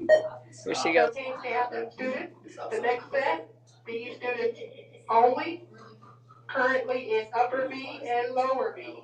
Here she goes. Okay, now the student, the next set, B student only, currently is upper B and lower B.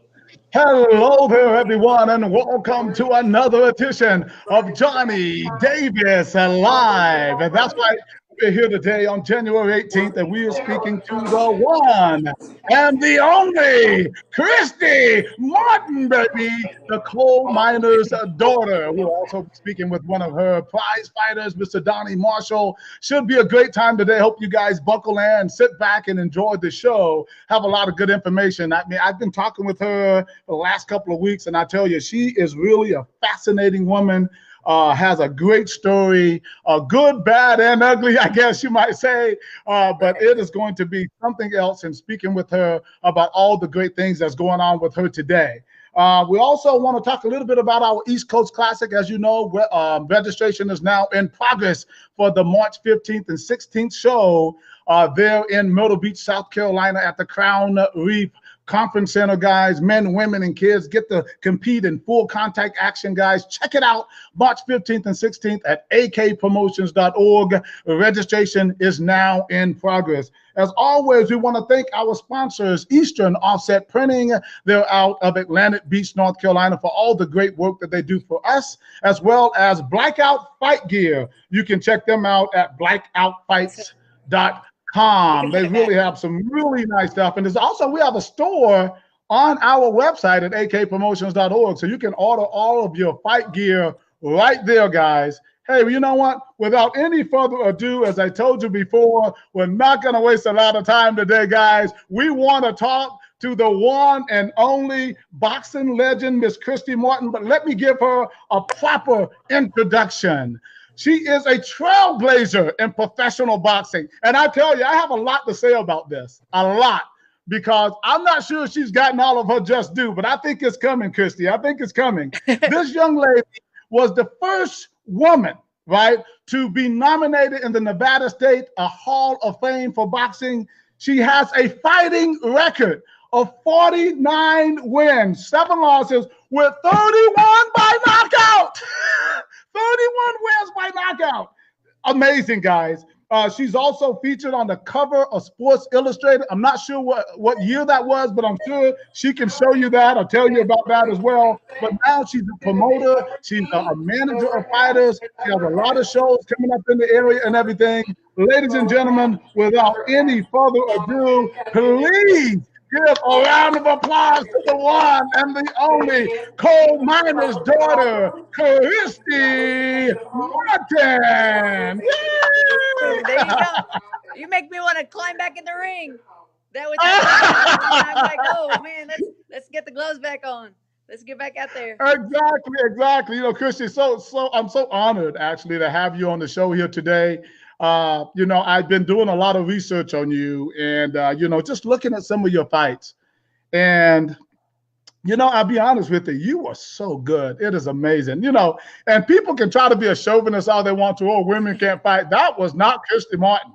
Hello there, everyone, and welcome to another edition of Johnny Davis Live. And that's right, we're here today on January 18th, and we are speaking to the one and the only Christy Martin, baby, the coal miner's daughter. We're also speaking with one of her prize fighters, Mr. Donnie Marshall. Should be a great time today. Hope you guys buckle in, sit back, and enjoy the show. Have a lot of good information. I mean, I've been talking with her the last couple of weeks, and I tell you, she is really a fascinating woman. Has a great story, good, bad, and ugly, I guess you might say. But it is going to be something else in speaking with her about all the great things that's going on with her today. We also want to talk a little bit about our East Coast Classic. As you know, registration is now in progress for the March 15th and 16th show there in Myrtle Beach, South Carolina at the Crown Reef Conference Center, guys. Men, women, and kids get to compete in full contact action, guys. Check it out March 15th and 16th at akpromotions.org. Registration is now in progress. As always, we want to thank our sponsors, Eastern Offset Printing. They're out of Atlantic Beach, North Carolina, for all the great work that they do for us, as well as Blackout Fight Gear. You can check them out at blackoutfights.com. They really have some really nice stuff. And there's also, we have a store on our website at akpromotions.org. So you can order all of your fight gear right there, guys. Hey, you know what? Without any further ado, as I told you before, we're not going to waste a lot of time today, guys. We want to talk to the one and only boxing legend, Miss Christy Martin. But let me give her a proper introduction. She is a trailblazer in professional boxing. And I tell you, I have a lot to say about this, a lot, because I'm not sure she's gotten all of her just due, but I think it's coming, Christy. I think it's coming. This young lady was the first woman, right, to be nominated in the Nevada State Hall of Fame for boxing. She has a fighting record of 49 wins, 7 losses, with 31 by knockout. 31 wins by knockout. Amazing, guys. She's also featured on the cover of Sports Illustrated. I'm not sure what year that was, but I'm sure she can show you that or tell you about that as well. But now she's a promoter. She's a manager of fighters. She has a lot of shows coming up in the area and everything. Ladies and gentlemen, without any further ado, please give a round of applause to the one and the only coal miner's daughter, Christy Martin. There you go. You make me want to climb back in the ring. That was. I'm like, oh man, let's get the gloves back on. Let's get back out there. Exactly. You know, Christy, so I'm so honored actually to have you on the show here today. You know, I've been doing a lot of research on you and, you know, just looking at some of your fights. And, you know, I'll be honest with you, you are so good. It is amazing. You know, and people can try to be a chauvinist all they want to. Oh, women can't fight. That was not Christy Martin.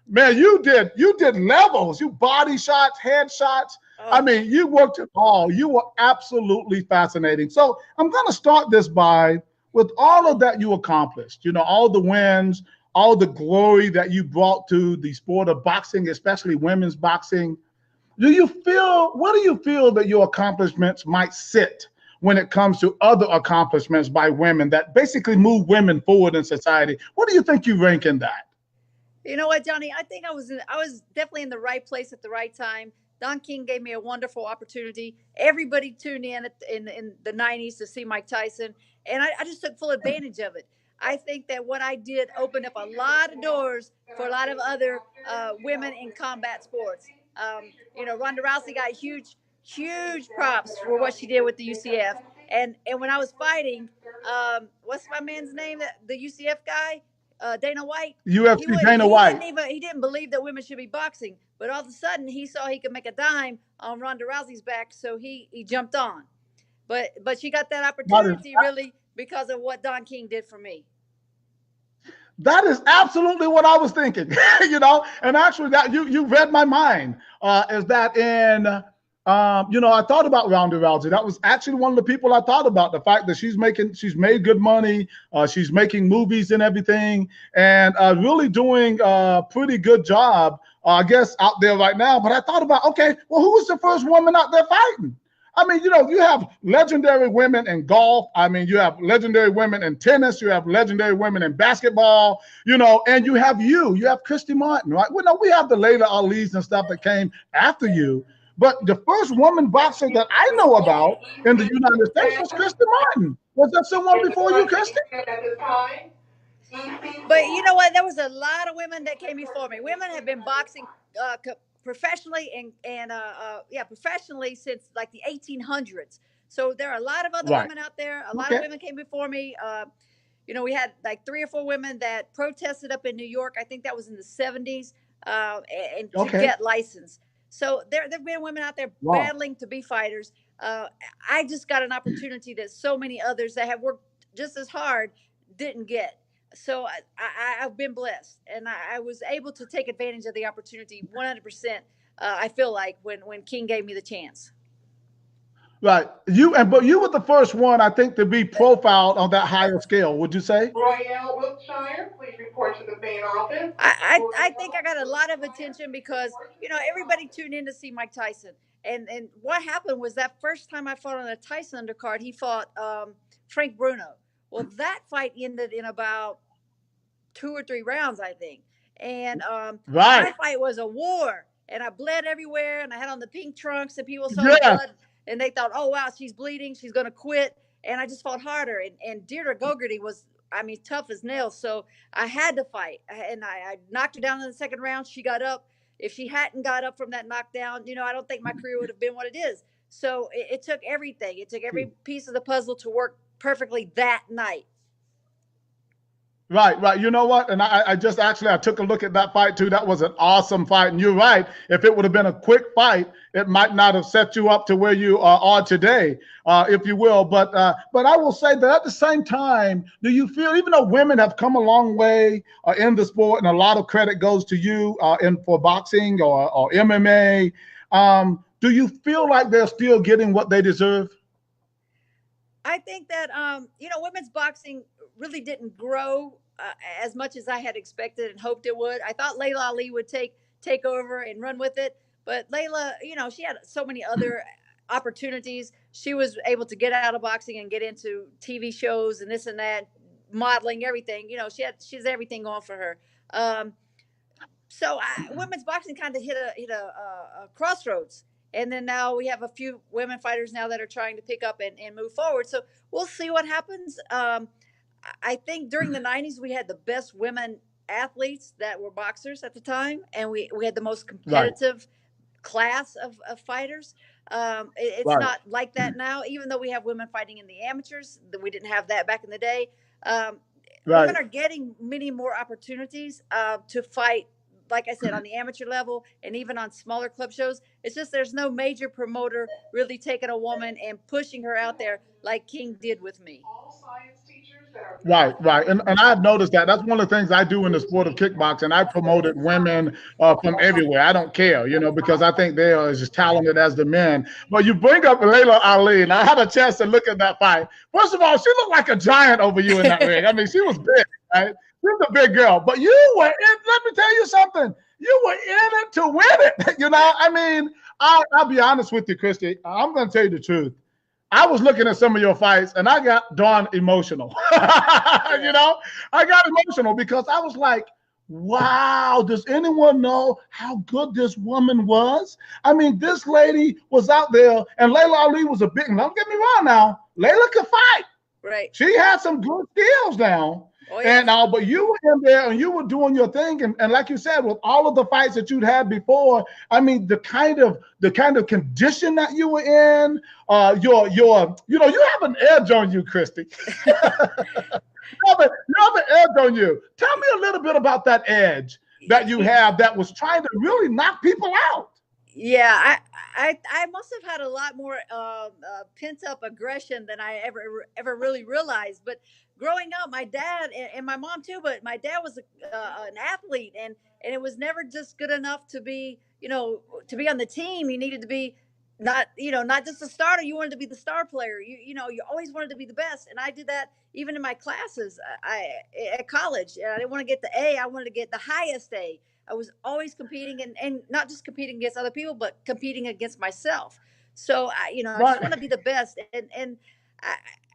Man, you did levels. You body shots, head shots. Oh. I mean, you worked it all. You were absolutely fascinating. So I'm going to start this with all of that you accomplished, you know, all the wins, all the glory that you brought to the sport of boxing, especially women's boxing. What do you feel that your accomplishments might sit when it comes to other accomplishments by women that basically move women forward in society? What do you think you rank in that? You know what, Johnny? I think I was definitely in the right place at the right time. Don King gave me a wonderful opportunity. Everybody tuned in in the 90s to see Mike Tyson, and I just took full advantage of it. I think that what I did opened up a lot of doors for a lot of other women in combat sports. You know, Ronda Rousey got huge props for what she did with the UCF. And when I was fighting, what's my man's name? The UCF guy, Dana White. UFC Dana White. He didn't believe that women should be boxing, but all of a sudden he saw he could make a dime on Ronda Rousey's back, so he jumped on. But she got that opportunity really because of what Don King did for me. That is absolutely what I was thinking, you know, and actually that you read my mind, is that in I thought about Ronda Rousey. That was actually one of the people I thought about. The fact that she's made good money, she's making movies and everything, and really doing a pretty good job, I guess, out there right now. But I thought about, okay, well, who was the first woman out there fighting? I mean, you have legendary women in golf. I mean, you have legendary women in tennis. You have legendary women in basketball, and you have Christy Martin, right? Well, no, we have the Layla Ali's and stuff that came after you. But the first woman boxer that I know about in the United States was Christy Martin. Was there someone before you, Christy? But you know what? There was a lot of women that came before me. Women have been boxing professionally professionally since like the 1800s. So there are a lot of other Right. women out there. A lot of Okay. women came before me. We had like 3 or 4 women that protested up in New York. I think that was in the 70s, and to Okay. get licensed. So there've been women out there Wow. battling to be fighters. I just got an opportunity that so many others that have worked just as hard didn't get. So I've been blessed, and I was able to take advantage of the opportunity 100%. I feel like when King gave me the chance. Right. But you were the first one, I think, to be profiled on that higher scale. Would you say? Royale Wiltshire, please report to the main office. I think I got a lot of attention because everybody tuned in to see Mike Tyson, and what happened was that first time I fought on a Tyson undercard, he fought Frank Bruno. Well, that fight ended in about 2 or 3 rounds, I think. And Right. my fight was a war, and I bled everywhere, and I had on the pink trunks, and people saw the Yeah. blood, and they thought, "Oh wow, she's bleeding, she's gonna quit." And I just fought harder, and Deirdre Gogarty was, I mean, tough as nails. So I had to fight, and I knocked her down in the second round. She got up. If she hadn't got up from that knockdown, I don't think my career would have been what it is. So it took everything. It took every piece of the puzzle to work perfectly that night. Right, right. You know what? And I took a look at that fight too. That was an awesome fight. And you're right. If it would have been a quick fight, it might not have set you up to where you are today, if you will. But I will say that at the same time, do you feel, even though women have come a long way in the sport, and a lot of credit goes to you for boxing or MMA, do you feel like they're still getting what they deserve? I think that women's boxing really didn't grow as much as I had expected and hoped it would. I thought Layla Ali would take over and run with it, but Layla, she had so many other opportunities. She was able to get out of boxing and get into TV shows and this and that, modeling, everything. She's everything going for her. So women's boxing kind of hit a crossroads, and then now we have a few women fighters now that are trying to pick up and move forward. So we'll see what happens. I think during the 90s we had the best women athletes that were boxers at the time, and we had the most Right, competitive class of fighters. It's right, not like that now, even though we have women fighting in the amateurs. We didn't have that back in the day. Um, right. Women are getting many more opportunities to fight, like I said, on the amateur level and even on smaller club shows. It's just there's no major promoter really taking a woman and pushing her out there like King did with me. Right, right. And I've noticed that. That's one of the things I do in the sport of kickboxing. I promoted women from everywhere. I don't care, because I think they are as talented as the men. But you bring up Layla Ali, and I had a chance to look at that fight. First of all, she looked like a giant over you in that ring. I mean, she was big, right? She was a big girl. But you were in, let me tell you something. You were in it to win it. I mean, I'll be honest with you, Christy. I'm going to tell you the truth. I was looking at some of your fights and I got darn emotional. I got emotional because I was like, wow, does anyone know how good this woman was? I mean, this lady was out there, and Layla Ali was a big, don't get me wrong now, Layla could fight. Right. She had some good skills now. Oh, yeah. And but you were in there and you were doing your thing, and like you said, with all of the fights that you'd had before, I mean, the kind of condition that you were in, you have an edge on you, Christy. you have an edge on you. Tell me a little bit about that edge that you have that was trying to really knock people out. Yeah, I must have had a lot more pent up aggression than I ever really realized. But growing up, my dad and my mom too, but my dad was an athlete, and it was never just good enough to be to be on the team. You needed to be not, not just a starter. You wanted to be the star player. You always wanted to be the best, and I did that even in my classes. At college, I didn't want to get the A. I wanted to get the highest A. I was always competing, and not just competing against other people, but competing against myself. So I just Right. want to be the best, and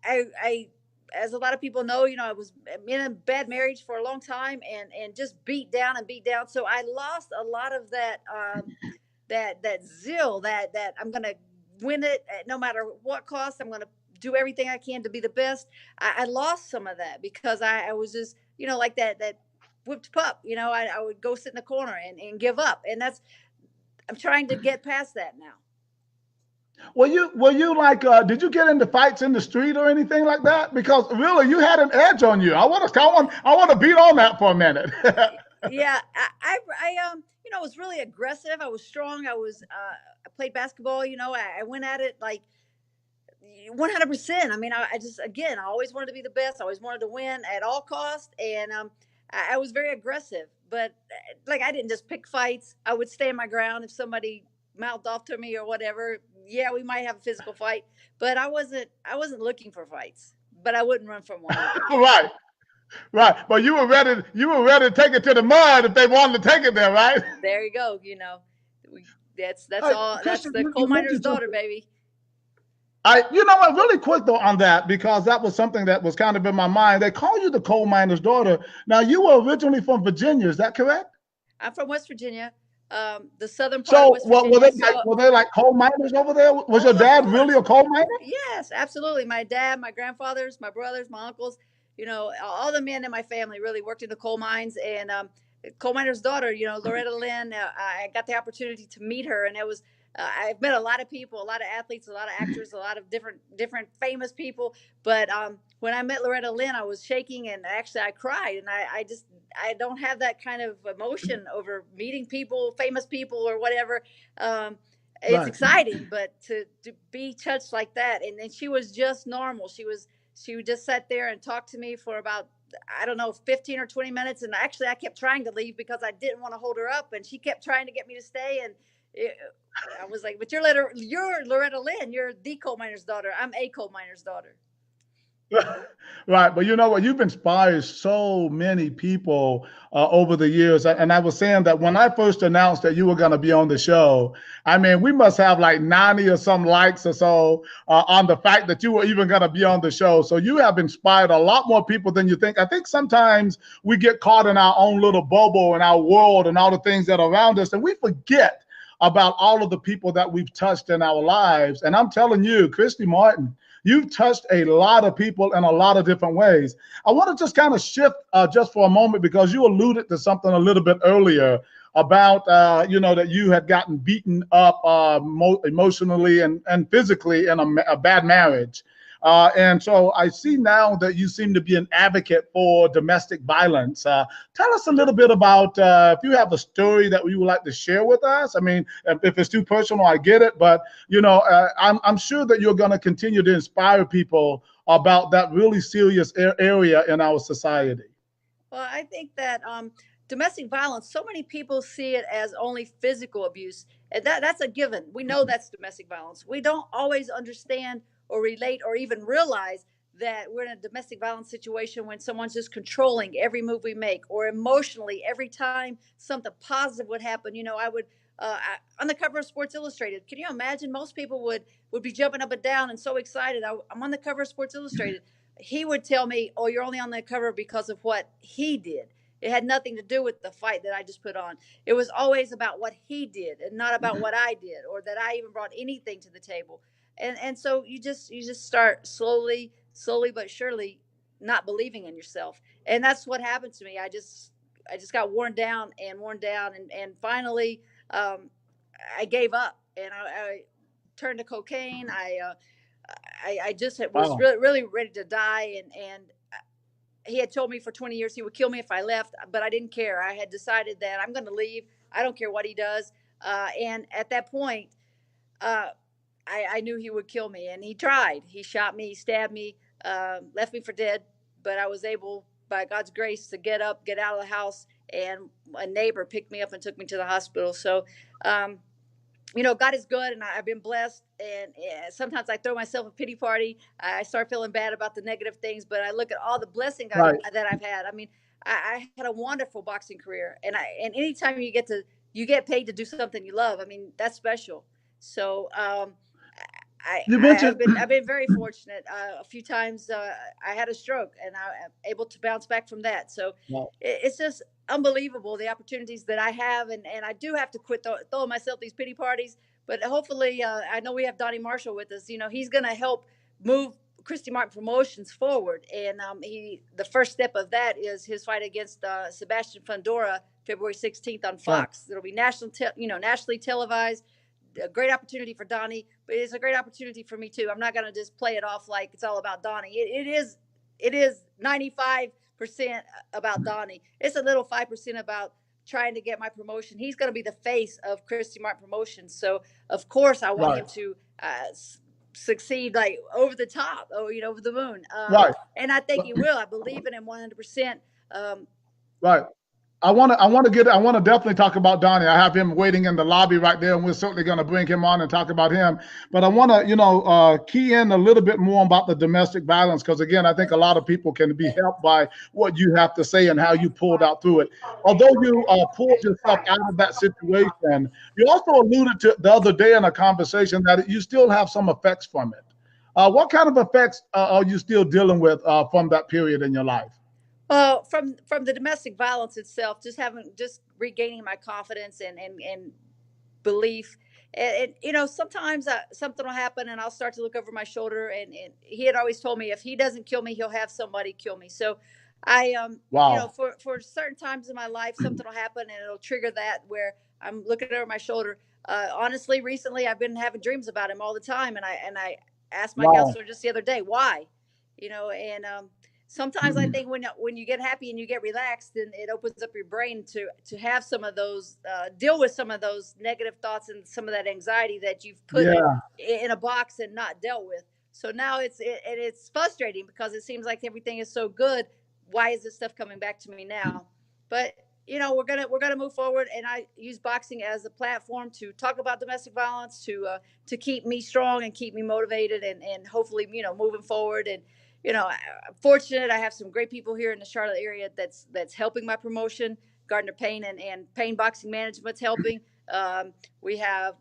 I as a lot of people know, I was in a bad marriage for a long time, and just beat down and beat down. So I lost a lot of that. That zeal, that I'm gonna win it at no matter what cost. I'm gonna do everything I can to be the best. I lost some of that because I was just like that whipped pup. I would go sit in the corner and give up, and I'm trying to get past that now. Were you like did you get into fights in the street or anything like that? Because really you had an edge on you. I want to beat on that for a minute. Yeah, was really aggressive. I was strong. I played basketball. I went at it like 100%. I mean, I just, again, I always wanted to be the best. I always wanted to win at all costs, and I was very aggressive. But like, I didn't just pick fights. I would stand my ground if somebody mouthed off to me or whatever. Yeah, we might have a physical fight, but I wasn't looking for fights. But I wouldn't run from one either. Right, right. But you were ready to take it to the mud if they wanted to take it there, right? There you go. We, that's all. That's Christian, the coal you miner's mentioned daughter, something. baby. You know what? Really quick though on that because that was something that was kind of in my mind. They call you the coal miner's daughter. Now you were originally from Virginia, is that correct? I'm from West Virginia, the southern part of So West what were they Virginia. like? So, Were they like coal miners over there? Was your oh, of dad really course. a coal miner? Yes, absolutely. My dad, my grandfathers, my brothers, my uncles, all the men in my family really worked in the coal mines. And coal miner's daughter, Loretta Lynn, I got the opportunity to meet her, and it was. I've met a lot of people, a lot of athletes, a lot of actors, a lot of different famous people. But when I met Loretta Lynn, I was shaking, and actually I cried. And I don't have that kind of emotion over meeting people, famous people, or whatever. Um, it's Right. exciting, but to be touched like that, and then she was just normal. She would just sat there and talk to me for about, I don't know, 15 or 20 minutes, and actually I kept trying to leave because I didn't want to hold her up, and she kept trying to get me to stay. And it, I was like, but you're Loretta Lynn, you're the coal miner's daughter. I'm a coal miner's daughter. Right, but you know what? You've inspired so many people over the years, and I was saying that when I first announced that you were going to be on the show, I mean, we must have like 90 or some likes or so on the fact that you were even going to be on the show. So you have inspired a lot more people than you think. I think sometimes we get caught in our own little bubble and our world and all the things that are around us, and we forget about all of the people that we've touched in our lives. And I'm telling you, Christy Martin, you've touched a lot of people in a lot of different ways. I want to just kind of shift just for a moment because you alluded to something a little bit earlier about that you had gotten beaten up emotionally and physically in a bad marriage. And so I see now that you seem to be an advocate for domestic violence. Tell us a little bit about if you have a story that you would like to share with us. I mean, if it's too personal, I get it, but I'm sure that you're going to continue to inspire people about that really serious area in our society. Well, I think that domestic violence, so many people see it as only physical abuse, and that's a given. We know that's domestic violence. We don't always understand or relate or even realize that we're in a domestic violence situation when someone's just controlling every move we make, or emotionally every time something positive would happen. I would. On the cover of Sports Illustrated, can you imagine? Most people would be jumping up and down and so excited. I'm on the cover of Sports Illustrated. He would tell me, "Oh, you're only on the cover because of what he did. It had nothing to do with the fight that I just put on. It was always about what he did and not about what I did or that I even brought anything to the table." And so you just start slowly but surely not believing in yourself. And that's what happened to me. I just got worn down, and finally I gave up, and I turned to cocaine. I just was Wow. really ready to die, and he had told me for 20 years he would kill me if I left, but I didn't care. I had decided that I'm going to leave. I don't care what he does. And at that point, uh, I knew he would kill me, and he tried. He shot me, he stabbed me, left me for dead. But I was able, by God's grace, to get up, get out of the house, and a neighbor picked me up and took me to the hospital. So um, God is good, and I've been blessed. And sometimes I throw myself a pity party. I start feeling bad about the negative things, but I look at all the blessings Right. that I've had. I mean, I had a wonderful boxing career, and anytime you get paid to do something you love. I mean, that's special. So You mentioned, I've been very fortunate. A few times I had a stroke, and I'm able to bounce back from that. So well, it's just unbelievable the opportunities that I have, and I do have to quit throwing myself these pity parties. But hopefully, I know we have Donnie Marshall with us. He's going to help move Christy Martin Promotions forward, and the first step of that is his fight against Sebastian Fundora, February 16th on right, Fox. It'll be nationally televised. A great opportunity for Donnie, but it's a great opportunity for me too. I'm not going to just play it off like it's all about Donnie. It is 95% about Donnie. It's a little 5% about trying to get my promotion. He's going to be the face of Christy Martin Promotions, so of course I want right, him to succeed like over the top, over the moon. right, And I think he will. I believe in him 100%. Um, right. I want to definitely talk about Donnie. I have him waiting in the lobby right there, and we're certainly going to bring him on and talk about him. But I want to, key in a little bit more about the domestic violence, because again, I think a lot of people can be helped by what you have to say and how you pulled out through it. Although you pulled yourself out of that situation, you also alluded to the other day in a conversation that you still have some effects from it. What kind of effects are you still dealing with from that period in your life? Well, from the domestic violence itself, just regaining my confidence and belief. And sometimes something will happen, and I'll start to look over my shoulder. And he had always told me if he doesn't kill me, he'll have somebody kill me. So I Wow. for certain times in my life, something will happen, and it'll trigger that where I'm looking over my shoulder. Honestly, recently I've been having dreams about him all the time, and I asked my Wow. counselor just the other day why, and sometimes I think when you get happy and you get relaxed, then it opens up your brain to have some of those deal with some of those negative thoughts and some of that anxiety that you've put Yeah. in a box and not dealt with. So now it's frustrating because it seems like everything is so good. Why is this stuff coming back to me now? But we're gonna move forward, and I use boxing as a platform to talk about domestic violence, to keep me strong and keep me motivated, and hopefully moving forward. And I'm fortunate. I have some great people here in the Charlotte area that's helping my promotion. Gardner Payne and Payne Boxing Management's helping. We're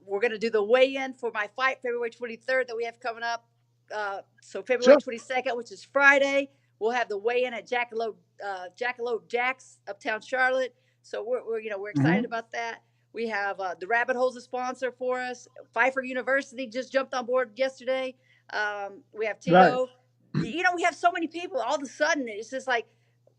going to do the weigh-in for my fight February 23rd that we have coming up. So February Sure. 22nd, which is Friday, we'll have the weigh-in at Jackalope Jacks uptown Charlotte. So we're excited Hmm. about that. We have the Rabbit Hole's a sponsor for us. Pfeiffer University just jumped on board yesterday. We have Right. Tito. We have so many people. All of a sudden, it's just like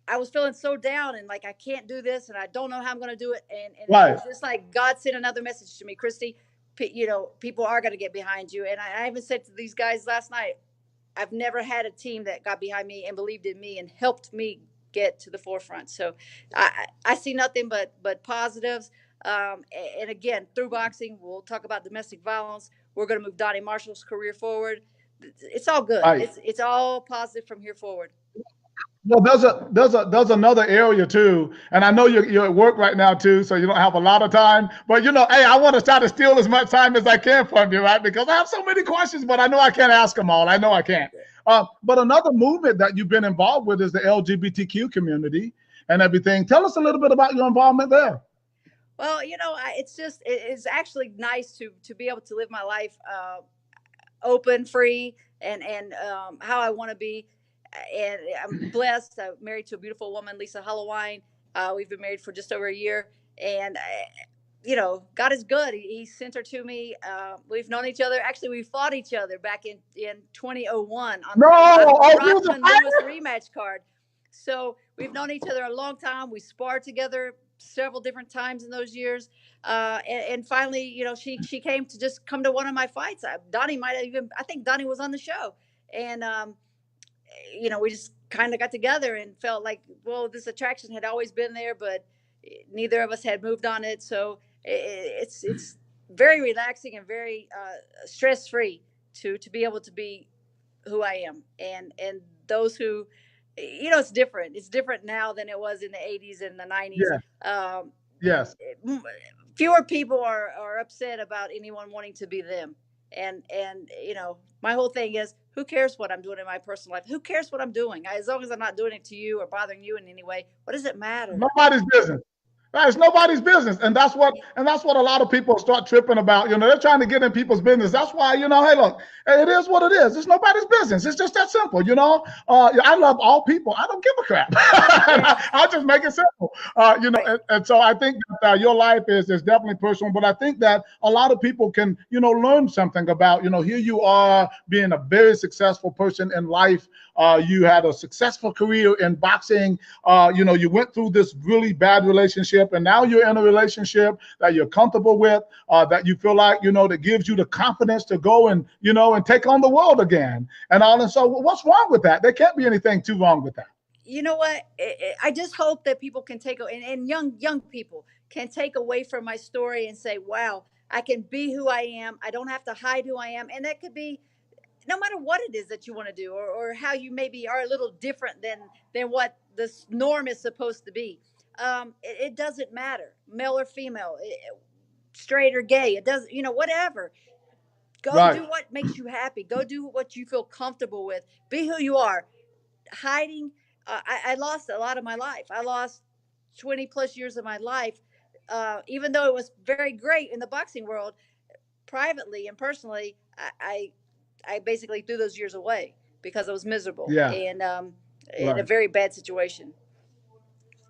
I was feeling so down and like I can't do this and I don't know how I'm going to do it. And Right. it's just like God sent another message to me, Christy. People are going to get behind you. And I even said to these guys last night, I've never had a team that got behind me and believed in me and helped me get to the forefront. So I see nothing but positives. And again, through boxing, we'll talk about domestic violence. We're going to move Donnie Marshall's career forward. It's all good. Right. It's all positive from here forward. Well, there's another area too, and I know you're at work right now too, so you don't have a lot of time. But hey, I want to try to steal as much time as I can from you, right? Because I have so many questions, but I know I can't ask them all. I know I can't. But another movement that you've been involved with is the LGBTQ community and everything. Tell us a little bit about your involvement there. Well, it's actually nice to be able to live my life open, free, and how I want to be. And I'm blessed. I'm married to a beautiful woman, Lisa Hollowine. We've been married for just over a year, and God is good. He sent her to me. We've known each other. Actually, we fought each other back in 2001 on No, the oh, you was a Rothman Lewis rematch card. So we've known each other a long time. We sparred together several different times in those years. And finally, she came to just come to one of my fights. Donnie might have even, I think Donnie was on the show. And, we just kind of got together and felt like, well, this attraction had always been there, but neither of us had moved on it. So it's very relaxing and very stress free to be able to be who I am. And those who, it's different. It's different now than it was in the 80s and the 90s. Yeah. Um, Yes. fewer people are upset about anyone wanting to be them. And my whole thing is, who cares what I'm doing in my personal life? Who cares what I'm doing? As long as I'm not doing it to you or bothering you in any way, what does it matter? Nobody's business. Right, it's nobody's business, and that's what a lot of people start tripping about. They're trying to get in people's business. That's why, hey, look, it is what it is. It's nobody's business. It's just that simple. I love all people. I don't give a crap. I'll just make it simple. And so I think that your life is definitely personal, but I think that a lot of people can, learn something about. Here you are being a very successful person in life. You had a successful career in boxing. You went through this really bad relationship, and now you're in a relationship that you're comfortable with, that you feel like, that gives you the confidence to go and, and take on the world again. And so what's wrong with that? There can't be anything too wrong with that. You know what? I just hope that people can and young people can take away from my story and say, wow, I can be who I am. I don't have to hide who I am. And that could be no matter what it is that you want to do, or how you maybe are a little different than what the norm is supposed to be. It doesn't matter, male or female, straight or gay. It doesn't, whatever. Go Right. do what makes you happy. Go do what you feel comfortable with. Be who you are. Hiding. I lost a lot of my life. I lost 20 plus years of my life, even though it was very great in the boxing world. Privately and personally, I basically threw those years away because I was miserable Yeah. and in a Right. very bad situation.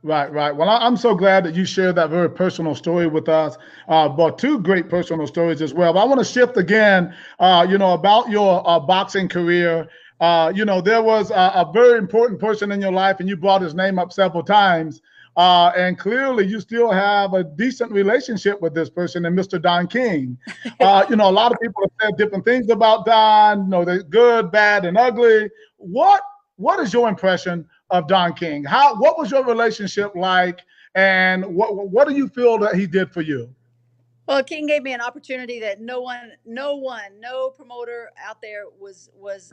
Right, right. Well, I'm so glad that you shared that very personal story with us, but two great personal stories as well. But I want to shift again, about your boxing career. There was a very important person in your life, and you brought his name up several times. And clearly, you still have a decent relationship with this person, and Mr. Don King. A lot of people have said different things about Don. They're good, bad, and ugly. What is your impression of Don King? What was your relationship like, and what do you feel that he did for you? Well, King gave me an opportunity that no promoter out there was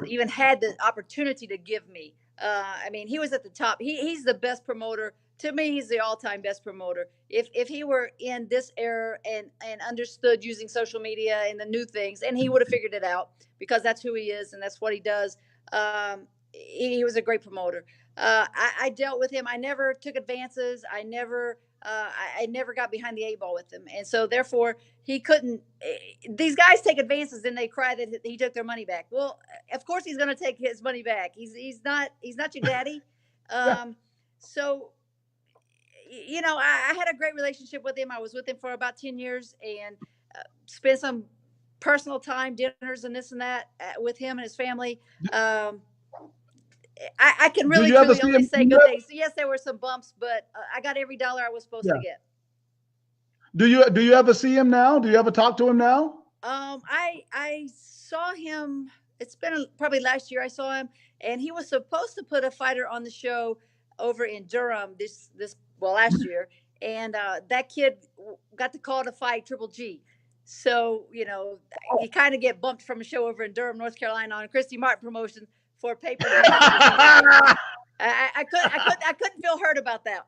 even had the opportunity to give me. I mean, he was at the top. He's the best promoter. To me, he's the all-time best promoter. If he were in this era and understood using social media and the new things, and he would have figured it out because that's who he is and that's what he does. He was a great promoter. I dealt with him. I never took advances. I never got behind the eight ball with him, and so therefore he couldn't. These guys take advances and they cry that he took their money back. Well, of course he's going to take his money back. He's not your daddy. Yeah. So I had a great relationship with him. I was with him for about 10 years and spent some personal time, dinners and this and that with him and his family. I can Do really you ever truly see only him? say good things. Yes, there were some bumps, but I got every dollar I was supposed to Yeah. get. Do you ever see him now? Do you ever talk to him now? I saw him. It's been probably last year I saw him, and he was supposed to put a fighter on the show over in Durham last year, and that kid got the call to fight Triple G. So he kind of get bumped from a show over in Durham, North Carolina, on Christy Martin promotion for pay per view. I couldn't feel hurt about that.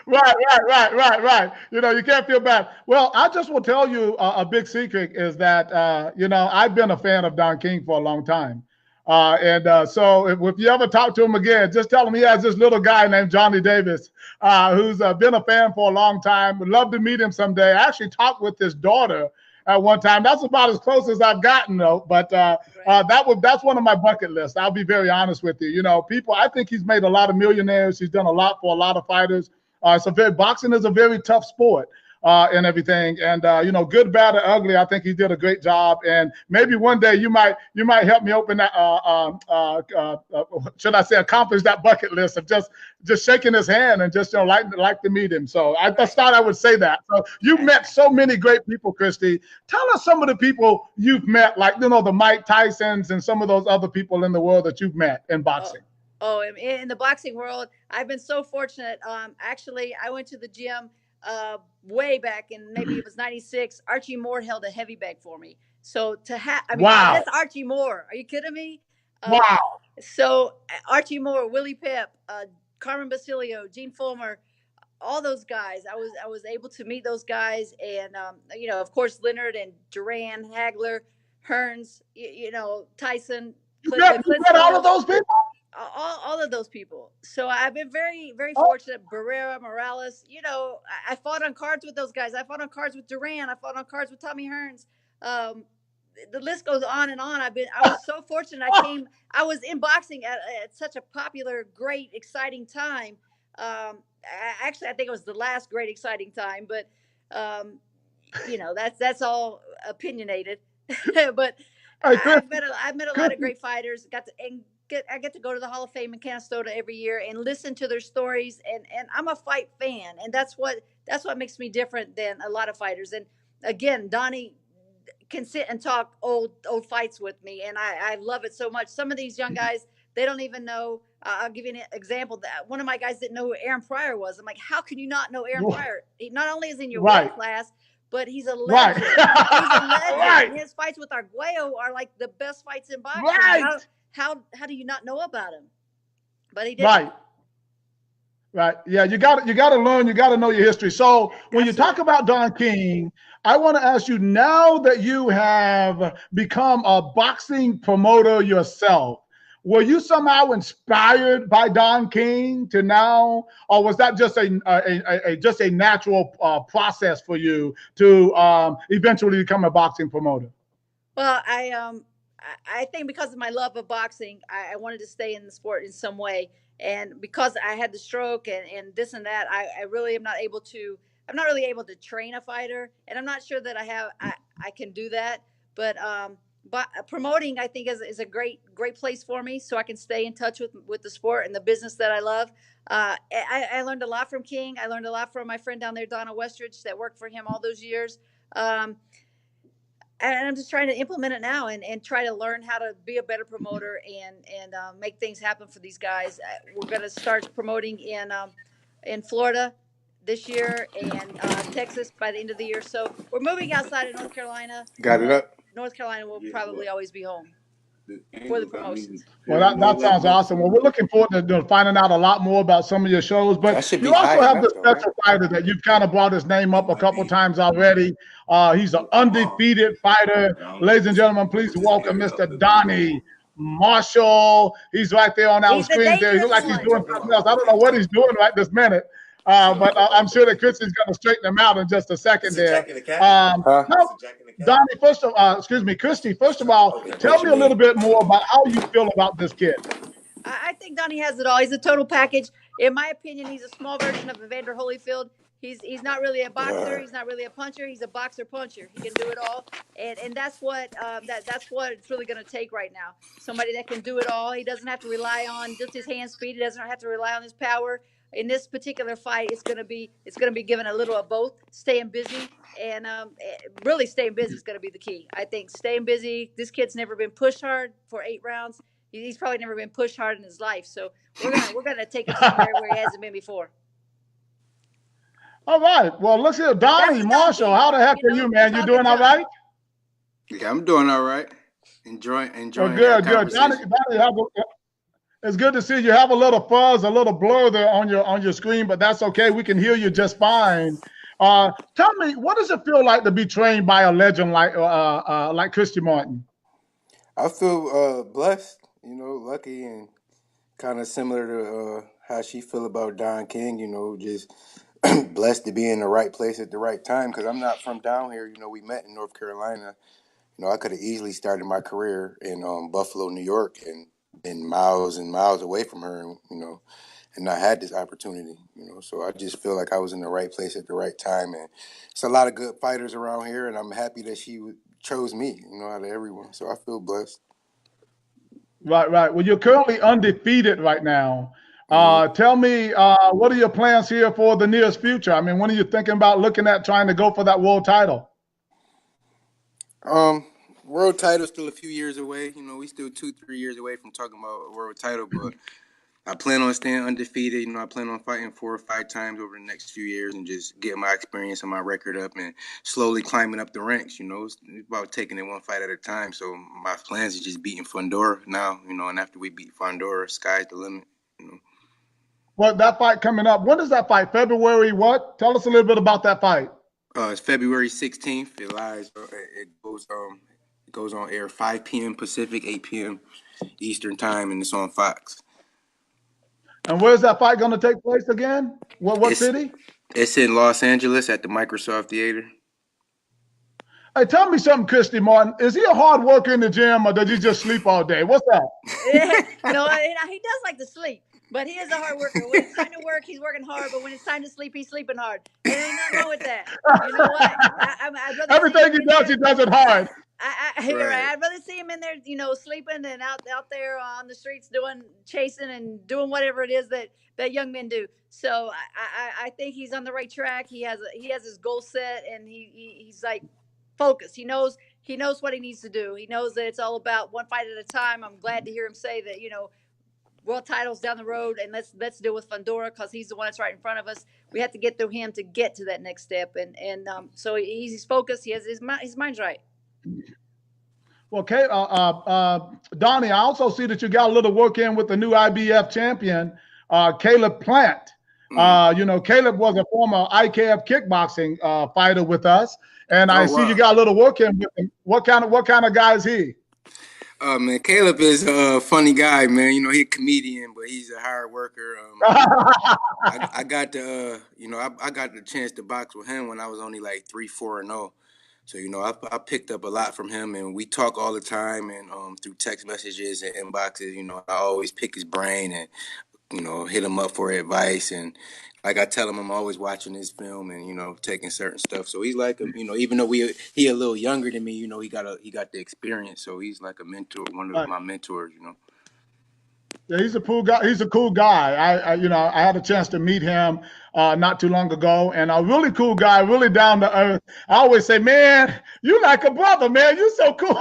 Right, right, right, right, right. You can't feel bad. Well, I just will tell you a big secret is that, I've been a fan of Don King for a long time. So if you ever talk to him again, just tell him he has this little guy named Johnny Davis, who's been a fan for a long time. Would love to meet him someday. I actually talked with his daughter at one time. That's about as close as I've gotten, though. But that's one of my bucket lists. I'll be very honest with you. I think he's made a lot of millionaires. He's done a lot for a lot of fighters. Boxing is a very tough sport and everything. And good, bad, or ugly, I think he did a great job. And maybe one day you might help me open that, should I say, accomplish that bucket list of just shaking his hand and just like to meet him. So I just thought I would say that. So you've met so many great people, Christy. Tell us some of the people you've met, like the Mike Tysons and some of those other people in the world that you've met in boxing. Oh, in the boxing world, I've been so fortunate. Actually, I went to the gym way back in maybe it was '96. Archie Moore held a heavy bag for me. So wow, that's Archie Moore. Are you kidding me? Wow. So Archie Moore, Willie Pep, Carmen Basilio, Gene Fulmer, all those guys. I was able to meet those guys, and of course Leonard and Duran, Hagler, Hearns, Tyson, the You Clint met all of Stalls, those people? all of those people. So I've been very, very Oh, fortunate. Barrera, Morales, I fought on cards with those guys. I fought on cards with Duran. I fought on cards with Tommy Hearns. Um, the list goes on and on. I was so fortunate. I was in boxing at such a popular, great, exciting time. Actually, I think it was the last great, exciting time, but um, that's all opinionated. But hey, Chris, I've met a lot of Christy, great fighters. I get to go to the Hall of Fame in Canastota every year and listen to their stories. And I'm a fight fan, and that's what makes me different than a lot of fighters. And again, Donnie can sit and talk old fights with me, and I love it so much. Some of these young guys, they don't even know. I'll give you an example. That one of my guys didn't know who Aaron Pryor was. I'm like, how can you not know Aaron Pryor? He not only is in your weight right, class, but he's a right, legend. He's a legend, right, and his fights with Arguello are like the best fights in boxing. right, How do you not know about him? But he didn't. right. Right. Yeah, you got to learn, you got to know your history. So when you talk Absolutely. about Don King, I want to ask you, now that you have become a boxing promoter yourself, were you somehow inspired by Don King to now, or was that just just a natural process for you to eventually become a boxing promoter? Well, I think because of my love of boxing, I wanted to stay in the sport in some way. And because I had the stroke and this and that, I really am not able to. I'm not really able to train a fighter, and I'm not sure that I can do that. But promoting, I think, is a great place for me, so I can stay in touch with the sport and the business that I love. I learned a lot from King. I learned a lot from my friend down there, Donna Westridge, that worked for him all those years. Um, and I'm just trying to implement it now and try to learn how to be a better promoter and make things happen for these guys. We're going to start promoting in Florida this year and Texas by the end of the year. So we're moving outside of North Carolina, Got it but up? North Carolina will probably always be home The for the angel got me promotions. Well, pairing that those up sounds next to awesome. Well, each we're other. looking forward to finding out a lot more about some of your shows. But That should you be high also have enough the though, right? special fighter that you've kind of brought his name It up a might couple be. times already. He's an I'm off. undefeated fighter. I don't know. Ladies and Just gentlemen, please just welcome air it Mr. up. It'll be good. Donnie Marshall. He's right there on our He's the screens there. He looks dangerous like he's one. doing Okay. something else. I don't know what he's doing right this minute. But I'm sure that Christy's going to straighten him out in just a second there. Huh? Now, Donnie, excuse me, Christy, first of all, Okay. tell What me you a little mean? bit more about how you feel about this kid. I think Donnie has it all. He's a total package. In my opinion, he's a small version of Evander Holyfield. He's not really a boxer. He's not really a puncher. He's a boxer puncher. He can do it all, and that's what that's what it's really going to take right now. Somebody that can do it all. He doesn't have to rely on just his hand speed. He doesn't have to rely on his power. In this particular fight, it's going to be given a little of both. Staying busy and really staying busy is going to be the key. I think staying busy. This kid's never been pushed hard for 8 rounds. He's probably never been pushed hard in his life. So we're gonna take him somewhere where he hasn't been before. All right. Well, look here, That's Donnie the Don Marshall. King How the part, heck are you, man? You talking doing all tough. right? Yeah, I'm doing all right. Well, Enjoying our good, good. Donnie, conversation. it's good to see you. Have a little fuzz, a little blur there on your screen, but that's okay. We can hear you just fine. Tell me, what does it feel like to be trained by a legend like Christy Martin? I feel blessed, lucky and kind of similar to how she feel about Don King, just blessed to be in the right place at the right time because I'm not from down here. We met in North Carolina. I could have easily started my career in Buffalo, New York, and been miles and miles away from her, and I had this opportunity. So I just feel like I was in the right place at the right time, and it's a lot of good fighters around here, and I'm happy that she chose me, out of everyone. So I feel blessed. Right, right. Well, you're currently undefeated right now. Hmm. Tell me, what are your plans here for the nearest future? I mean, when are you thinking about looking at trying to go for that world title? Um, World title still a few years away. We still 2, 3 years away from talking about a world title, but I plan on staying undefeated. I plan on fighting 4 or 5 times over the next few years and just getting my experience and my record up and slowly climbing up the ranks. It's about taking it one fight at a time. So my plans is just beating Fundora now, and after we beat Fundora, sky's the limit. You know. Well, that fight coming up. When is that fight? February what? Tell us a little bit about that fight. It's February 16th. It lies. It goes on air 5 p.m. Pacific, 8 p.m. Eastern time, and it's on Fox. And where's that fight going to take place again? What It's city? it's in Los Angeles at the Microsoft Theater. Hey, tell me something, Christy Martin. Is he a hard worker in the gym, or does he just sleep all day? What's that? No, he does like to sleep, but he is a hard worker. When it's time to work, he's working hard. But when it's time to sleep, he's sleeping hard. And ain't nothing wrong with that. You know what? I'd rather Everything he does it hard. you're right. Right. I'd rather see him in there, sleeping and out there on the streets chasing and doing whatever it is that young men do. So I think he's on the right track. He has his goal set, and he's like focused. He knows what he needs to do. He knows that it's all about one fight at a time. I'm glad to hear him say that, world titles down the road, and let's deal with Fundora because he's the one that's right in front of us. We have to get through him to get to that next step, and so he's focused. He has his mind's right. Well, okay, Donnie, I also see that you got a little work in with the new IBF champion, Caleb Plant. Caleb was a former IKF kickboxing fighter with us, and I see you got a little work in with him. What kind of guy is he? Man, Caleb is a funny guy, man. He's a comedian, but he's a hard worker. I got I got the chance to box with him when I was only like 3-4-0. So I picked up a lot from him, and we talk all the time, and through text messages and inboxes. I always pick his brain and hit him up for advice, and like I tell him, I'm always watching his film and taking certain stuff. So he's like even though he a little younger than me, he got the experience. So he's like a mentor, one of my mentors. Yeah, he's a cool guy. He's a cool guy. I had a chance to meet him not too long ago, and a really cool guy, really down to earth. I always say, man, you like a brother, man. You're so cool.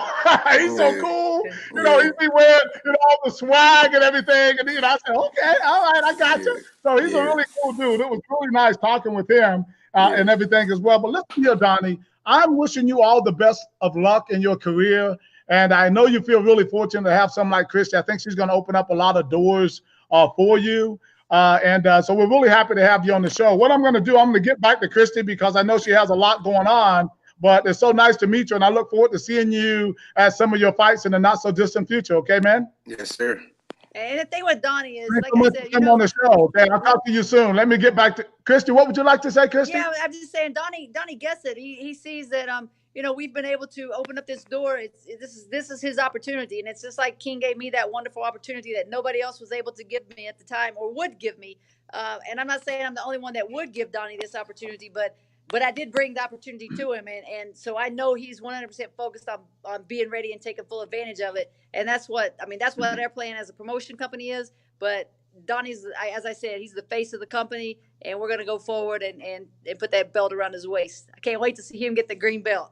He's so cool. He's be wearing all the swag and everything, and I said, okay, all right, I got you. So he's a really cool dude. It was really nice talking with him and everything as well. But listen here, Donnie, I'm wishing you all the best of luck in your career. And I know you feel really fortunate to have someone like Christy. I think she's going to open up a lot of doors for you. So we're really happy to have you on the show. What I'm going to do, I'm going to get back to Christy because I know she has a lot going on. But it's so nice to meet you, and I look forward to seeing you at some of your fights in the not-so-distant future. Okay, man? Yes, sir. And the thing with Donnie is, Thanks like so I much said, for coming on the show. Okay, I'll talk to you soon. Let me get back to Christy. What would you like to say, Christy? Yeah, I'm just saying, Donnie gets it. He sees that we've been able to open up this door. This is his opportunity, and it's just like King gave me that wonderful opportunity that nobody else was able to give me at the time or would give me. And I'm not saying I'm the only one that would give Donnie this opportunity, but I did bring the opportunity to him, and so I know he's 100% focused on being ready and taking full advantage of it. And that's what our plan as a promotion company is. But Donnie's, as I said, he's the face of the company, and we're going to go forward and put that belt around his waist. I can't wait to see him get the green belt.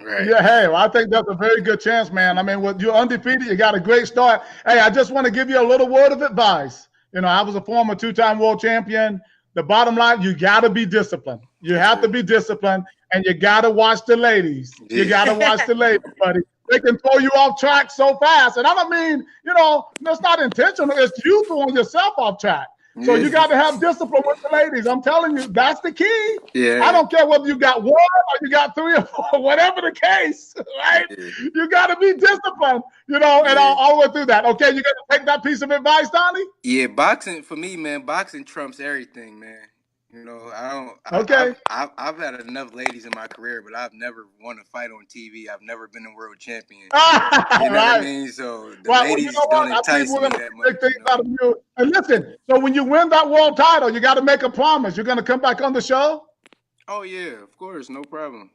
Right. Yeah, hey, well, I think that's a very good chance, man. I mean, you're undefeated. You got a great start. Hey, I just want to give you a little word of advice. I was a former 2-time world champion. The bottom line, you got to be disciplined. You have to be disciplined, and you got to watch the ladies. You got to watch the ladies, buddy. They can throw you off track so fast. And I don't mean, that's not intentional. It's you throwing yourself off track. So you got to have discipline with the ladies. I'm telling you, that's the key. Yeah. I don't care whether you got 1 or you got 3 or 4, whatever the case, right? Yeah. You got to be disciplined, and all the way through that. Okay, you got to take that piece of advice, Donnie? Yeah, boxing, for me, man, boxing trumps everything, man. I've had enough ladies in my career, but I've never won a fight on TV. I've never been a world champion. You know what I mean? So the ladies don't entice me that much. And listen, so when you win that world title, you got to make a promise. You're going to come back on the show? Oh, yeah, of course. No problem.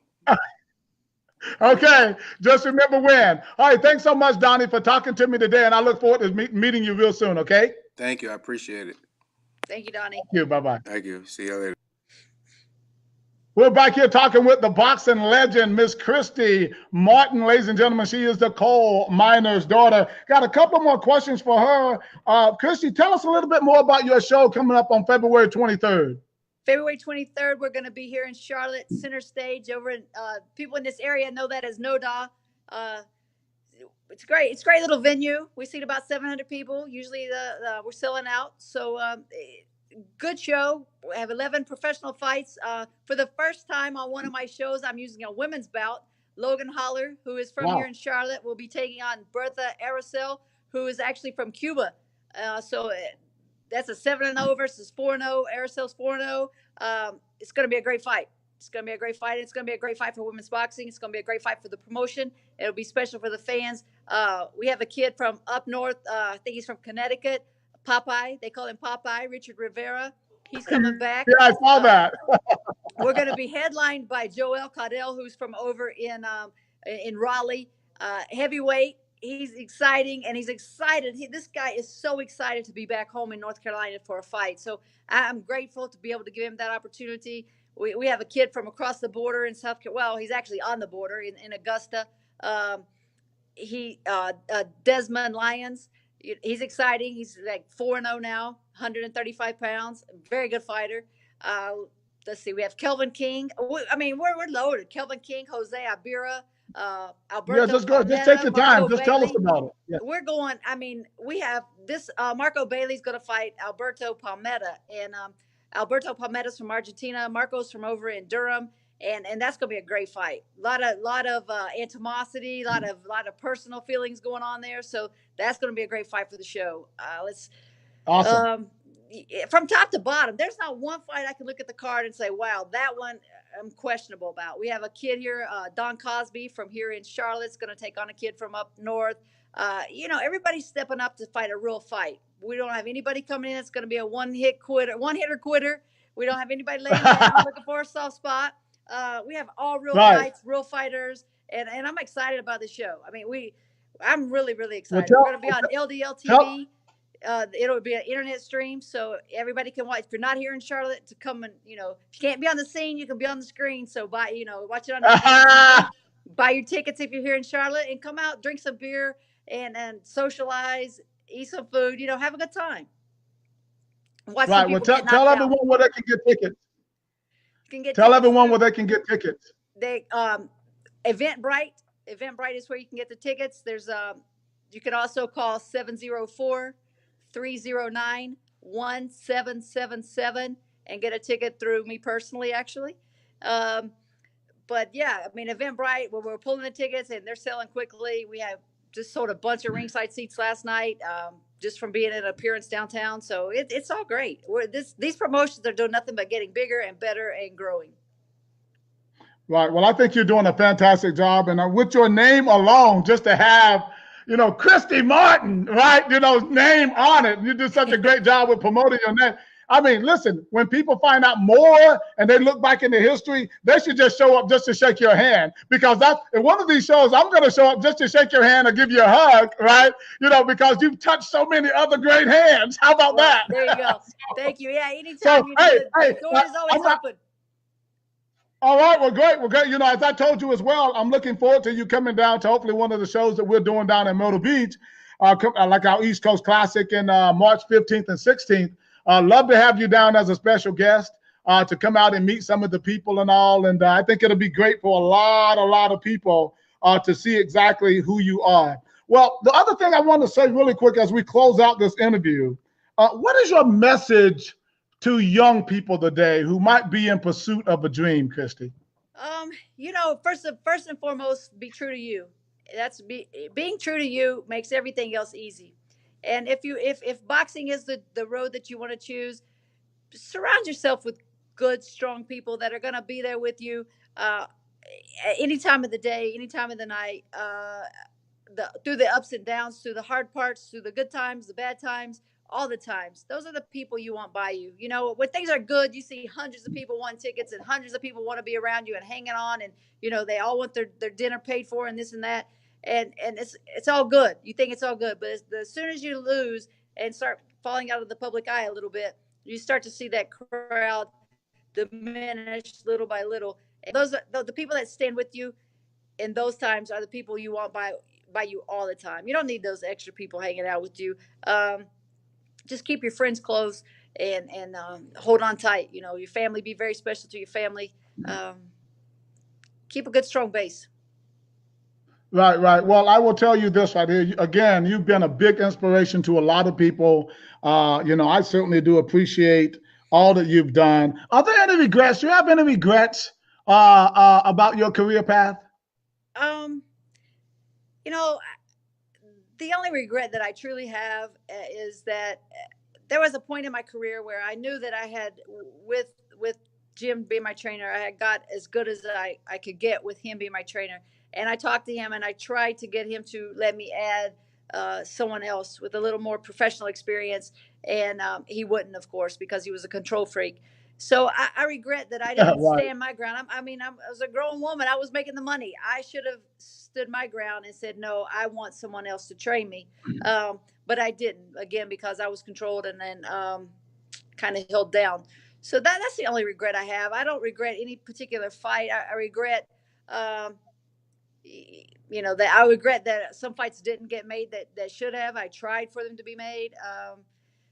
Okay, just remember when. All right, thanks so much, Donnie, for talking to me today, and I look forward to meeting you real soon, okay? Thank you. I appreciate it. Thank you, Donnie. Thank you. Bye-bye. Thank you. See you later. We're back here talking with the boxing legend, Miss Christy Martin. Ladies and gentlemen, she is the coal miner's daughter. Got a couple more questions for her. Christy, tell us a little bit more about your show coming up on February 23rd. February 23rd, we're going to be here in Charlotte, Center Stage. Over in people in this area know that as NODA. It's great. It's a great little venue. We seat about 700 people. Usually we're selling out. So good show. We have 11 professional fights. For the first time on one of my shows, I'm using a women's bout. Logan Holler, who is from here Wow. in Charlotte, will be taking on Bertha Aracel, who is actually from Cuba. So that's a 7-0 versus 4-0. Aracel's 4-0. It's going to be a great fight. It's going to be a great fight. It's going to be a great fight for women's boxing. It's going to be a great fight for the promotion. It'll be special for the fans. We have a kid from up north. I think he's from Connecticut. Popeye. They call him Popeye. Richard Rivera. He's coming back. Yeah, I saw that. We're going to be headlined by Joel Caudell, who's from over in Raleigh. Heavyweight. He's exciting, and he's excited. This guy is so excited to be back home in North Carolina for a fight. So I'm grateful to be able to give him that opportunity. We have a kid from across the border in South Carolina. Well, he's actually on the border in Augusta. Desmond Lyons. He's exciting. He's like 4-0 now, 135 pounds. Very good fighter. Let's see. We have Kelvin King. We're loaded. Kelvin King, Jose Abira, Yeah, Alberto just go. Just take Palmetta, your time. Marco Just tell us Bailey. about it. Yeah. We're going. We have this. Marco Bailey's going to fight Alberto Palmetta, and Alberto Palmetta's from Argentina. Marco's from over in Durham, and that's going to be a great fight. Lot of animosity, lot of personal feelings going on there. So that's going to be a great fight for the show. Let's Awesome. From top to bottom, there's not one fight I can look at the card and say, wow, that one I'm questionable about. We have a kid here, Don Cosby from here in Charlotte's going to take on a kid from up north. Everybody's stepping up to fight a real fight. We don't have anybody coming in that's going to be a one hitter quitter. We don't have anybody laying down looking for a soft spot. We have all real Right. fights, real fighters, and I'm excited about the show. I'm really, really Well, excited. We're going to be on LDL tell, TV. It'll be an internet stream, so everybody can watch. If you're not here in Charlotte, to come and if you can't be on the scene, you can be on the screen. So watch it on the buy your tickets if you're here in Charlotte, and come out, drink some beer, and socialize, eat some food. Have a good time. Watch some right. Well, people get tell knocked out. everyone where they can get tickets. You can get Tell tickets everyone through- where they can get tickets. They Eventbrite. Eventbrite is where you can get the tickets. There's you can also call 704-309-1777 and get a ticket through me personally, actually. But yeah, Eventbrite, where we're pulling the tickets and they're selling quickly. We have just sold a bunch of ringside seats last night, just from being in an appearance downtown. So it's all great. These promotions are doing nothing but getting bigger and better and growing. Right. Well, I think you're doing a fantastic job, and with your name alone, just to have, Christy Martin, right? Name on it. You do such a great job with promoting your name. Listen, when people find out more and they look back into history, they should just show up just to shake your hand, because in one of these shows, I'm going to show up just to shake your hand or give you a hug, right? Because you've touched so many other great hands. How about that? There you go. Thank you. Yeah, anytime. The door is always open. All right, well, great. As I told you as well, I'm looking forward to you coming down to hopefully one of the shows that we're doing down in Myrtle Beach, like our East Coast Classic in March 15th and 16th. Love to have you down as a special guest to come out and meet some of the people and all. And I think it'll be great for a lot of people to see exactly who you are. Well, the other thing I want to say really quick as we close out this interview, what is your message to young people today who might be in pursuit of a dream, Christy? First and foremost, be true to you. Being true to you makes everything else easy. And if boxing is the road that you want to choose, surround yourself with good, strong people that are going to be there with you any time of the day, any time of the night, through the ups and downs, through the hard parts, through the good times, the bad times, all the times. Those are the people you want by you. When things are good, you see hundreds of people want tickets and hundreds of people want to be around you and hanging on, and they all want their dinner paid for and this and that. And it's all good. You think it's all good, but as soon as you lose and start falling out of the public eye a little bit, you start to see that crowd diminish little by little. And those are the people that stand with you in those times are the people you want by you all the time. You don't need those extra people hanging out with you. Just keep your friends close and hold on tight. Your family, be very special to your family. Keep a good, strong base. Right, right. Well, I will tell you this right here. Again, you've been a big inspiration to a lot of people. I certainly do appreciate all that you've done. Are there any regrets? Do you have any regrets about your career path? Um, you know, the only regret that I truly have is that there was a point in my career where I knew that I had with Jim being my trainer, I had got as good as I could get with him being my trainer. And I talked to him and I tried to get him to let me add someone else with a little more professional experience. And he wouldn't, of course, because he was a control freak. So I regret that I didn't Right. stand my ground. I was a grown woman. I was making the money. I should have stood my ground and said, no, I want someone else to train me. But I didn't, again, because I was controlled and then kind of held down. So that's the only regret I have. I don't regret any particular fight. I regret, um, that I regret that some fights didn't get made that should have. I tried for them to be made.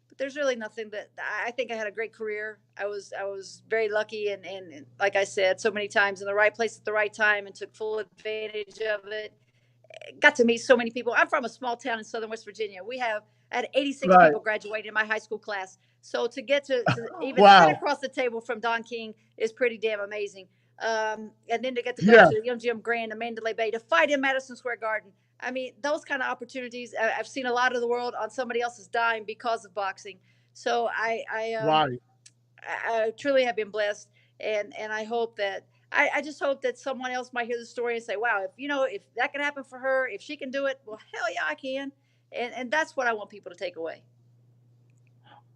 But there's really nothing that I think I had a great career. I was very lucky and like I said so many times in the right place at the right time and took full advantage of it. Got to meet so many people. I'm from a small town in southern West Virginia. I had 86 Right. people graduate in my high school class. So to get to even sit Wow. across the table from Don King is pretty damn amazing. And then to get to go Yeah. to Young Jim Grand and Mandalay Bay to fight in Madison Square Garden. I mean, those kind of opportunities. I've seen a lot of the world on somebody else's dime because of boxing. So Right. I truly have been blessed, and I hope that I just hope that someone else might hear the story and say, "Wow, if that can happen for her, if she can do it, well, hell yeah, I can." And that's what I want people to take away.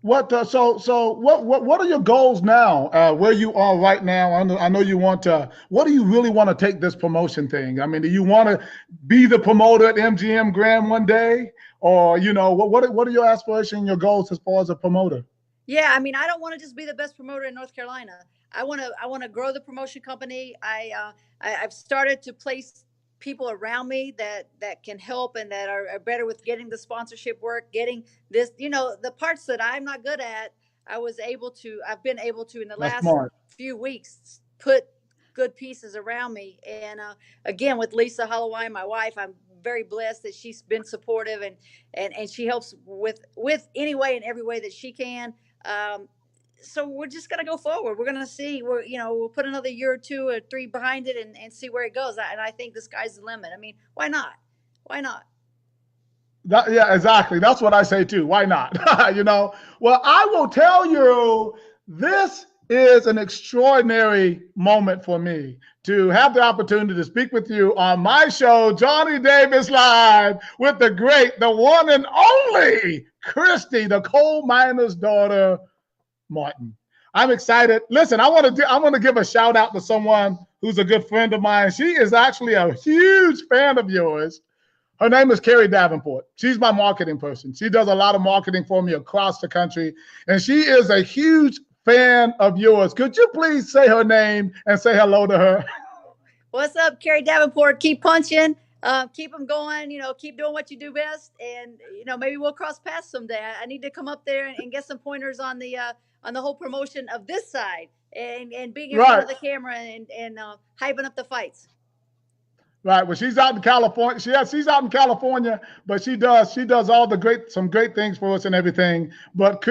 What are your goals now? Where you are right now? I know you want to. What do you really want to take this promotion thing? I mean, do you want to be the promoter at MGM Grand one day, or what are your aspirations, your goals as far as a promoter? Yeah, I mean, I don't want to just be the best promoter in North Carolina. I want to grow the promotion company. I've started to place people around me that can help and that are better with getting the sponsorship work, getting this, the parts that I'm not good at. I've been able to in the That's last smart. few weeks put good pieces around me. And again, with Lisa Holloway, my wife, I'm very blessed that she's been supportive and she helps with any way and every way that she can. um, so we're just gonna go forward. We're gonna see. We'll put another year or two or three behind it and see where it goes. And I think the sky's the limit. I mean, why not? Why not? Yeah, exactly. That's what I say too. Why not? Well, I will tell you, this is an extraordinary moment for me to have the opportunity to speak with you on my show, Johnny Davis Live, with the great, the one and only Christy, the coal miner's daughter, Martin. I'm excited. Listen, I want to give a shout out to someone who's a good friend of mine. She is actually a huge fan of yours. Her name is Carrie Davenport. She's my marketing person. She does a lot of marketing for me across the country, and she is a huge fan of yours. Could you please say her name and say hello to her? What's up, Carrie Davenport? Keep punching. Keep them going. Keep doing what you do best. And maybe we'll cross paths someday. I need to come up there and get some pointers on the whole promotion of this side and being in front Right. of the camera and hyping up the fights. Right. Well, she's out in California. She's out in California, but she does all some great things for us and everything. But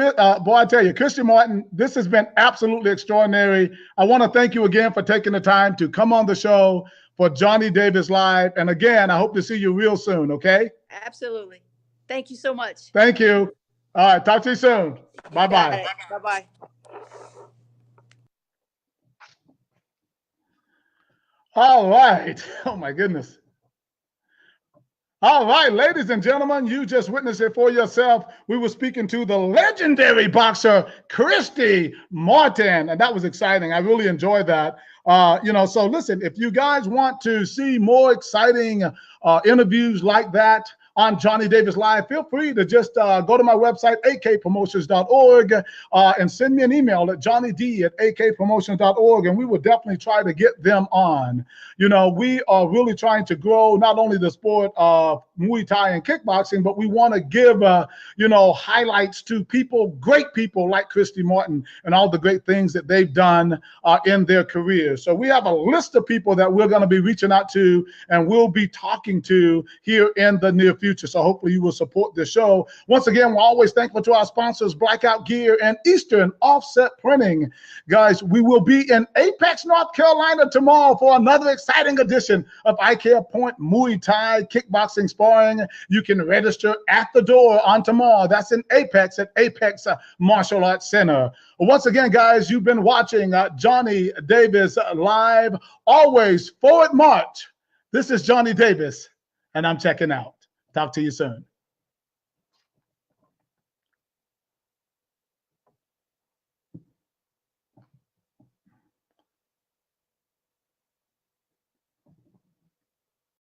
boy, I tell you, Christian Martin, this has been absolutely extraordinary. I want to thank you again for taking the time to come on the show for Johnny Davis Live. And again, I hope to see you real soon. Okay. Absolutely. Thank you so much. Thank you. All right. Talk to you soon. You Bye got bye. it. Bye bye. All right. Oh my goodness. All right, ladies and gentlemen, you just witnessed it for yourself. We were speaking to the legendary boxer, Christy Martin, and that was exciting. I really enjoyed that. So listen, if you guys want to see more exciting interviews like that, on Johnny Davis Live, feel free to just go to my website, akpromotions.org, and send me an email at johnnyd@akpromotions.org, and we will definitely try to get them on. You know, we are really trying to grow not only the sport of Muay Thai and kickboxing, but we want to give, you know, highlights to people, great people like Christy Martin and all the great things that they've done in their careers. So we have a list of people that we're going to be reaching out to and we'll be talking to here in the near future. So hopefully you will support this show. Once again, we're always thankful to our sponsors, Blackout Gear and Eastern Offset Printing. Guys, we will be in Apex, North Carolina tomorrow for another exciting edition of IKEA Point Muay Thai Kickboxing Sparring. You can register at the door on tomorrow. That's in Apex at Apex Martial Arts Center. Once again, guys, you've been watching Johnny Davis Live. Always forward march. This is Johnny Davis, and I'm checking out. Talk to you soon.